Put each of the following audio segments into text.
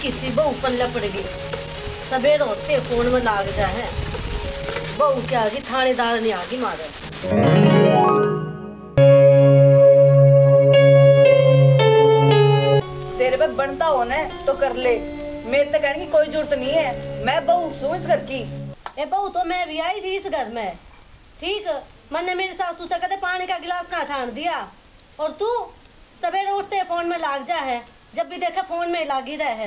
किसी बहू पल्ला पड़ गई, सवेर होते फोन में लाग जाए। बहू क्या आगी, थानेदार नहीं आगी मारे। तेरे पे बनता हो ना तो कर ले, मेरे तक कहने की कोई जरूरत नहीं है। मैं बहू सू इस घर की। ए बहू तो मैं भी आई थी इस घर में, ठीक। मैंने मेरी सासू से कहते पानी का गिलास कहाँ ठान दिया, और तू सवेरे उठते फोन में लाग जा है, जब भी देखे फोन में लागी रहे।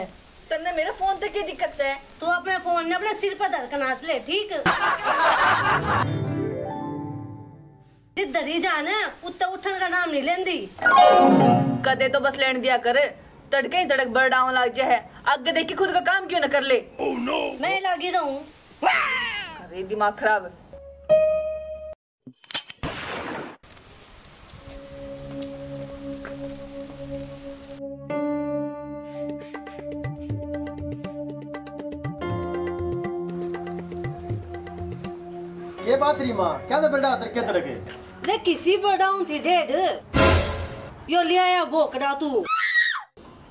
तन्ने मेरे फोन तक की दिक्कत है? तू अपने फोन ने अपने सिर पर धड़कन नाच ले, ठीक। जिधर ही जाना उत्ते उठन का नाम नहीं लेंदी। कदे तो बस लेन दिया कर, तड़के ही तड़क बड़ डाउन लग जाए। आगे देख के खुद का काम क्यों न कर ले? मैं लगी रहूं। अरे दिमाग खराब। ये बात रही माँ, क्या था बेटा तरके तरके? रे किसी बड़ाऊं थी डेढ़, यो ले आया बोकड़ा तू।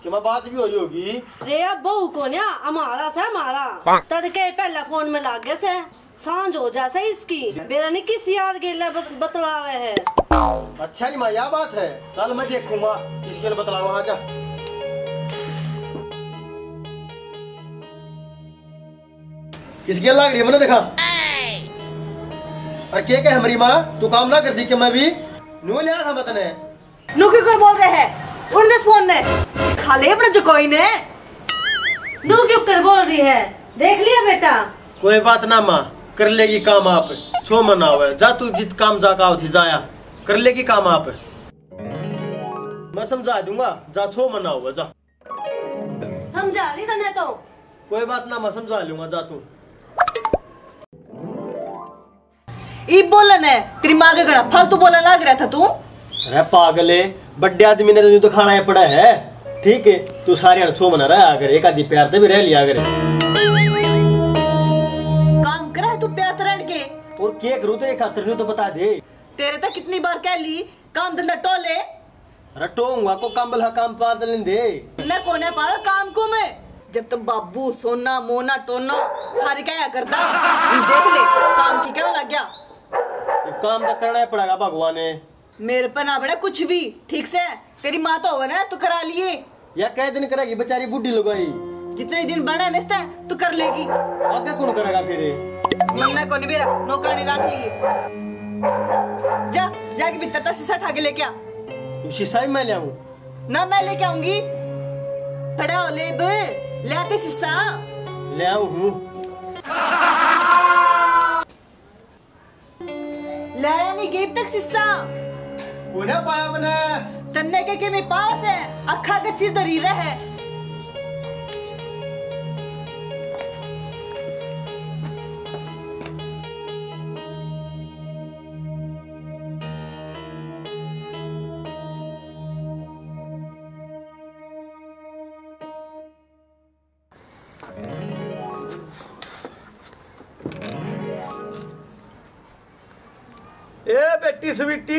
कि मैं बात भी हुई होगी। रे अब बहू को ना हमारा से हमारा तड़के पहला फोन में लागे से सांझ हो जाए इसकी, मेरा नहीं किसी यार गेला बतलावे है। अच्छा ही माँ, यह बात है। चल मैं देखूंगा किसके लिए बतलावा। आजा। किसके लाग रही है मैंने देखा। और क्या कहे हमारी माँ, तू काम ना कर दी कि मैं भी नू लिया था मतने। नू क्यों बोल रहे हैं? उड़ने फोन ने सिखा ले अपने जो कोई ने। नू क्यों कर बोल रही है, देख लिया बेटा। कोई बात ना माँ, कर लेगी काम आप। छो मना हुआ जा, तू जित काम जा का थी जाया कर लेगी काम आप। मैं समझा दूंगा, जा छो मना हुआ जा। समझा रही तने तो। कोई बात ना, मैं समझा लूंगा, जा तू। ई बोलन है तेरी माँ का गड़ा फालतू बोलने लग रहा था तू। अरे पागले, बड्डे आदमी ने तो खाना है पड़ा है, ठीक है। तू सारे छो मना रहा अगर एक आदि प्यार भी रह लिया अगर। काम करा है तू प्यार तरह के। और क्या करूँ तेरे खातिर नहीं तो बता दे। तेरे तो कितनी बार कह ली काम धंधा टोले। अरे टोंगा को काम बला काम पादल दे न कोने पावे काम को मैं। जब तक बाबू सोना मोना टोना सारी क्या करता, ये देख ले काम की क्या लग गया। काम तो करना ही पड़ेगा भगवान ने। मेरे पर ना बड़ा कुछ भी, ठीक से। तेरी माँ तो हो ना, तू करा लिए। या कई दिन करेगी बेचारी बुढ़ी लुगाई। जितने दिन बना है तू कर लेगी। आगे कौन करेगा फिर? मन्ना को नहीं मेरा नौकरानी रख लिए। जा जाके भीतर तक शीशा उठा के लेके आ। शीशा ही मैं ले आऊं? ना मैं लेके आऊंगी। खड़ा हो ले ले आते शीशा। ले आऊं हूँ। लाया नहीं गेट तक शीशा। कोने पाया बना तन्ने के मेरे पास है, अखा कच्ची दरीरा है। ए बेटी स्वीटी,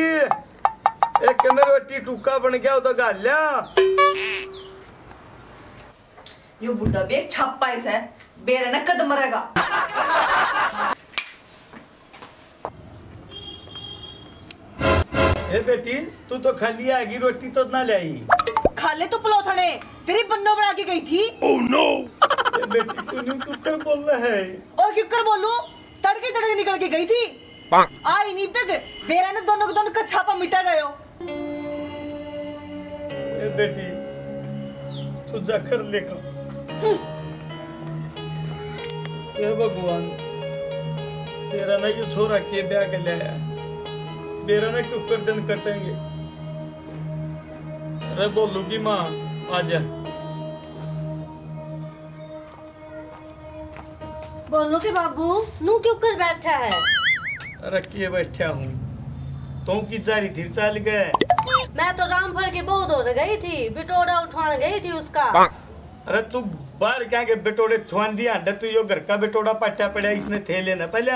एक मेरे बेटी टूका बन गया तो गालिया। यो बुढ़ा भी एक छापा है, बेरे न कदम मरेगा। ए बेटी, तू तो खाली आएगी, रोटी तो ना ले आई। खा ले तो पलोथने, तेरी बन्नो बना के गई थी। Oh no. ए बेटी तू न्यू कुकर बोल रहा है। और क्यों कर बोलूं, तड़के तड़के निकल के गई थी। आई नहीं तक बेरा ने दोनों को दोनों का छापा मिटा गयो। ए बेटी तू जाकर लेकर। हे भगवान, तेरा ना ये छोरा के ब्याह के ले आया, मेरा ना कुकर दिन कटेंगे। अरे बोलूगी माँ आजा। बोलो कि बाबू नू क्यों कर बैठा है? रखिए बैठा हूँ, तो की चारी थी चल गए। मैं तो रामफल की बहुत हो गई थी, बिटोड़ा उठाने गई थी उसका। अरे तू बाहर क्या के बिटोड़े थुआन दिया, तू यो घर का बिटोड़ा पट्टा पड़ा इसने थे लेना पहले।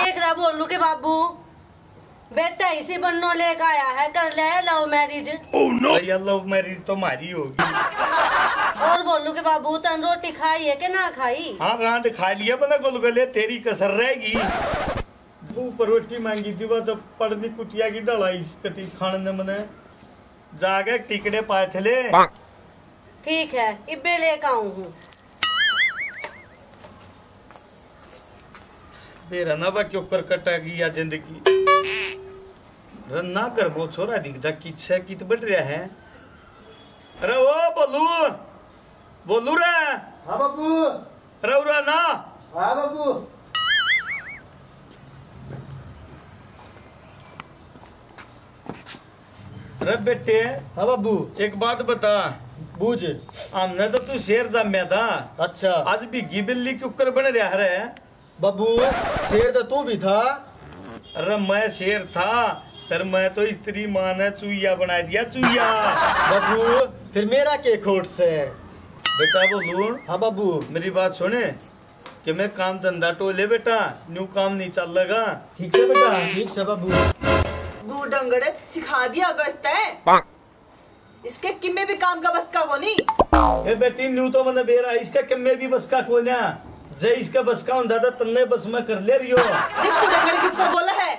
एक रहा बोलू के बाबू, बेटा इसी बन्नो लेकर आया है, कर ले लव मैरिज। लव मैरिज तो मारी होगी। और बोलू के बाबू तन रोटी खाई है कि ना खाई? हाँ रांट खा लिया बना गुलगुले, तेरी कसर रहेगी। ऊपर रोटी मांगी थी तो पड़नी कुटिया की डलाई कति खाने मने जाके टिकड़े पाए थे। ठीक है इब्बे लेकर आऊं हूँ। मेरा ना बा क्यों कर कटा गया जिंदगी। रन्ना कर वो छोरा दिखता किच है कित बढ़ रहा है। अरे ओ बोलू बोलू रे। हाँ बाबू। रउरा ना। हाँ बाबू। अरे बेटे। हाँ बाबू। एक बात बता। बूझ। हमने तो तू शेर जम्या था। अच्छा। आज बिग्गी बिल्ली के ऊपर बन रहा है। बाबू शेर तो तू भी था। अरे मैं शेर था पर मैं तो स्त्री मां ने चुईया बना दिया चुईया। बाबू फिर मेरा के खोट से। बेटा बोलू। हाँ बाबू। मेरी बात सुने कि मैं काम धंधा टोले बेटा न्यू काम नहीं चल लगा। ठीक है बेटा। ठीक है बाबू। बू डंगड़े सिखा दिया अगस्त है। इसके किम्मे भी काम का बस का को नहीं। ए बेटी न्यू तो मैंने बेरा इसका किम्मे भी बस का कोई ना जय इसका बस का होता था तन्ने बस मैं कर ले रही हो। देख बू डंगड़े के ऊपर बोला है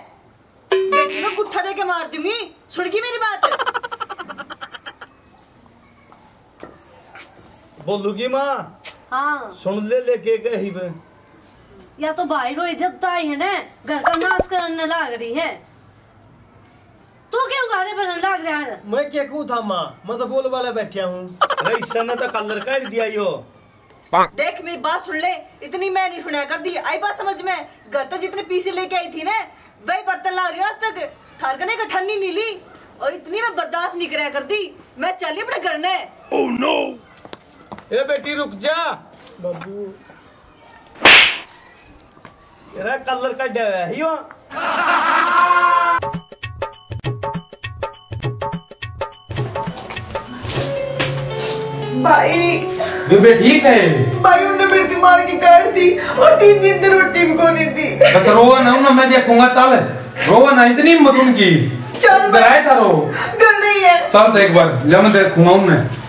बेटी में गुट्ठा दे के मार दूंगी। सुनगी मेरी बात। बोलूगी माँ। हाँ सुन ले लेके गई बे। या तो भाई रो इज्जत आई है ना, घर का नाश करने लग रही है। तू क्यों गाने पर लग रहा है? मैं क्या कहूँ था माँ, मैं तो बोल वाला बैठा हूँ। अरे इस समय तो कलर काट दिया यो। देख मेरी बात सुन ले, इतनी मैं नहीं सुना कर दी। आई बात समझ में? घर तक जितने पीसे लेके आई थी ना वही बर्तन ला रही हूँ आज तक। ठारकने का ठन्नी नहीं ली और इतनी मैं बर्दाश्त नहीं कराया करती। मैं चली अपने घर ने। Oh no. ए बेटी रुक जा। बाबू तेरा कलर का डे है यो। भाई बेबे ठीक है भाई उन्होंने मेरी दिमाग की काट दी और 3 दिन से रोटी को नहीं दी। बस रोवा ना मैं देखूंगा। चल रोवा ना, इतनी हिम्मत उनकी। चल डराए था रो। घर नहीं है। चल एक बार जब मैं देखूंगा उन्हें।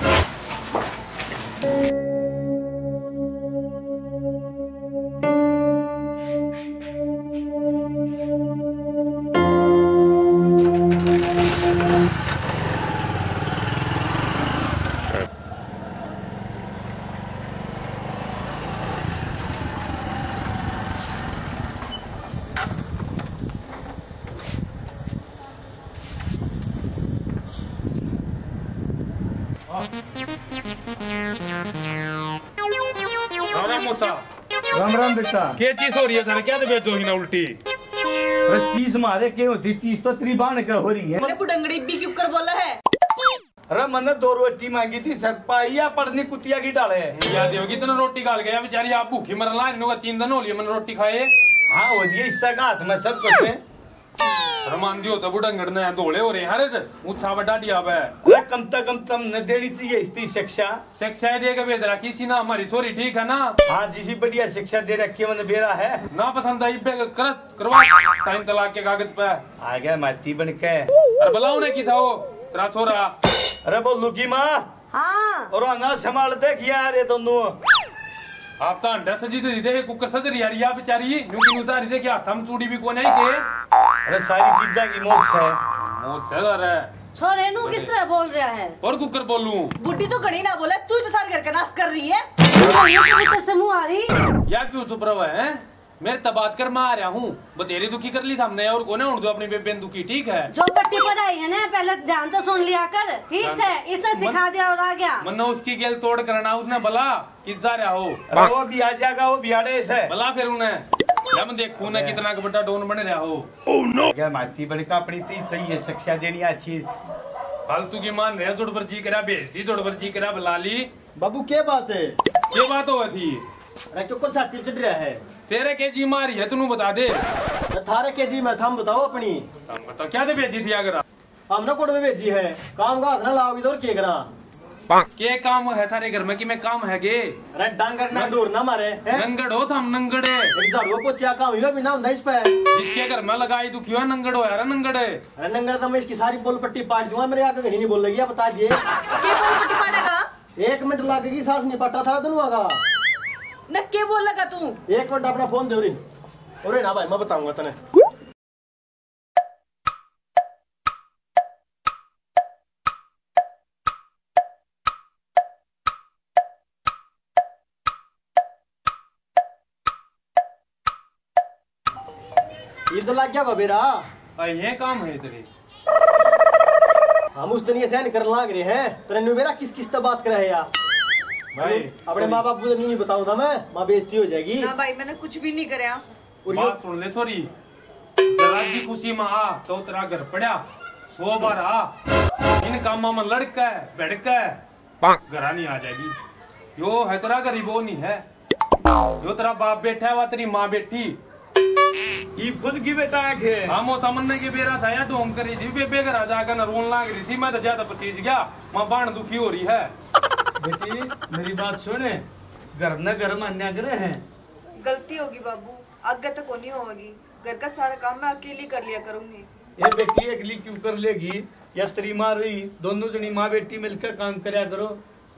राम राम बेटा। क्या चीज हो रही है? क्या तो बेचोगी ना उल्टी? अरे चीज मारे के होती चीज तो त्रिबाण का हो रही है। मैंने पुडंगड़ी भी क्यों कर बोला है? अरे मैंने 2 रोटी मांगी थी सर पाइया पड़नी कुतिया की डाले। याद होगी इतना रोटी खा गया बेचारी। आप भूखी मरना ला, इन्हों का 3 दिन हो लिए मैंने रोटी खाए। हाँ हो लिए हिस्सा का हाथ में सब कुछ है। रमान दियो तो बुढ़ंगड़ ने दौड़े हो रहे हैं। अरे उठा बड़ा दिया बे। अरे कम से कम तुमने देनी चाहिए इसकी शिक्षा। शिक्षा दे के भेज रखी सी ना हमारी छोरी, ठीक है ना? हाँ जिसी बढ़िया शिक्षा दे रखी है मैंने बेरा है ना पसंद आई पे करवा साइन तलाक के कागज पे। आ गया माती बन के। अरे बुलाओ ने की था वो तेरा छोरा। अरे बोलू की माँ हाँ और आना संभाल देख यार ये दोनों। आप तो अंडा सजी तो दे कुकर सज रही यार। या बेचारी न्यूकी उतारी दे क्या हम चूड़ी भी कोने आई के। अरे सारी चीजा की मोक्ष है। वो सदर है छोरे नू किस तरह बोल रहा है? और कुकर बोलूं? बुढ़ी तो घड़ी ना बोले, तू तो सारे घर का नाश कर रही है। तो से मुंह आ रही या क्यों चुप रहा है? मेरे तब बात कर मैं आ रहा हूँ। बतेरी दुखी कर ली था हमने और कोने उड़ दो अपनी बेबेन दुखी, ठीक है? जो पट्टी पढ़ाई है ना पहले ध्यान तो सुन लिया कर, ठीक से इसे सिखा दिया और आ गया। मन्ना उसकी गेल तोड़ करना उसने भला कि जा रहा हो। अरे वो भी आ जाएगा वो बिहाड़े से भला फिर उन्हें जब देखू ना कितना बड़ा डोन बन रहा हो। Oh no. क्या माती बड़ी का अपनी ती चाहिए शिक्षा देनी अच्छी। फालतू की मान रहे जोड़ पर जी करा भेज दी, जोड़ पर जी करा बुला ली। बाबू क्या बात है? ये बात हो थी। अरे क्यों कर छाती चढ़ रहा है? तेरे के जी मारी है तू बता दे। थारे के जी में थम बताओ अपनी। हम बता क्या दे भेजी थी अगर हमने कोट में भेजी है। काम का हाथ ना लाओगी तो के करा। के काम है थारे घर में कि मैं काम है गे? अरे डांगर ना डोर ना मारे हैं। नंगड़ हो थम नंगड़े। एक झाड़ू पोछा काम हुआ बिना ਹੁੰਦਾ इस पे। जिसके घर में लगाई तू क्यों नंगड़ हो यार? नंगड़े अरे नंगर तो मैं इसकी सारी बोल पट्टी पाट दूंगा। मेरे आगे घड़ी नहीं बोल लगी है, बता दिए। के बोल पट्टी पाड़ेगा? 1 मिनट लगेगी, सांस नहीं पटा था दोनों का। नक्के बोल लगा तू। 1 मिनट अपना फोन दे और ना भाई मैं बताऊंगा तने। ये तो लग गया बेरा। ये काम है तेरे। हम उस दिन ये सहन कर लाग रहे हैं तेरे नुबेरा किस किस से बात करे है यार भाई। अपने माँ बाप को नहीं बताऊंगा मैं, माँ बेइज्जती हो जाएगी। ना भाई मैंने कुछ भी नहीं करया। बात सुन ले थोड़ी, जरा जी खुशी में आ तो तेरा घर पड़ा 100 बार आ, इन कामों में लड़का है भड़का है घरा नहीं आ जाएगी। यो है तेरा गरीब वो नहीं है, जो तेरा बाप बैठा है वह तेरी माँ बैठी। ये खुद की बेटा है। हम वो समझने के बेरा था या तो हम करी थी बेबे घर जाकर न रोन लाग रही थी, मैं तो ज्यादा पसीज गया, माँ बाण दुखी हो रही है। बेटी मेरी बात सुने, घर न घर मान्या करे हैं। गलती होगी बाबू, आगे तक नहीं होगी। घर का सारा काम मैं अकेली कर लिया करूंगी। ये बेटी अकेली क्यों कर लेगी, या तेरी माँ रही, दोनों जनी माँ बेटी मिलकर काम करया करो,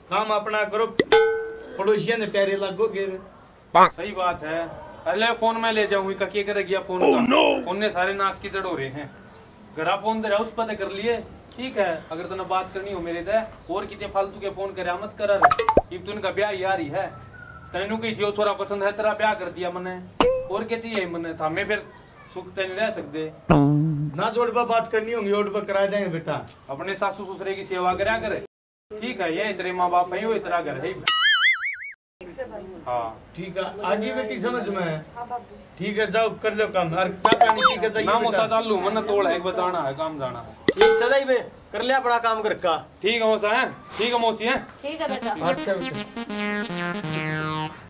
काम अपना करो, पड़ोसिया ने प्यारे लगोगे। सही बात है। अरे फोन में ले जाऊंगी का कर गया फोन का। फोन ने सारे नाश की जड़ हो रहे हैं। घरा फोन दे रहा उस पर कर लिए ठीक है। अगर तूने बात करनी हो मेरे दे और कितने फालतू के फोन करे मत कर। इब तुन का ब्याह यार ही है, तेनू कही जो छोरा पसंद है तेरा ब्याह कर दिया मैंने, और क्या चाहिए मैंने था। मैं फिर सुख ते नहीं रह सकते ना। जोड़बा बात करनी होगी जोड़बा करा देंगे बेटा। अपने सासू ससुरे की सेवा करा करे ठीक है। ये तेरे माँ बाप है वो तेरा घर है। हाँ ठीक है, आगे बेटी समझ में। ठीक है जाओ कर लो काम। और क्या पानी पी के जाइए। ना मोसा चालू मन तोड़ है, एक बार जाना है काम जाना है। ठीक सदाई बे कर लिया अपना काम कर का। ठीक है मौसा है, ठीक है मौसी है, ठीक है बेटा। अच्छा बेटा।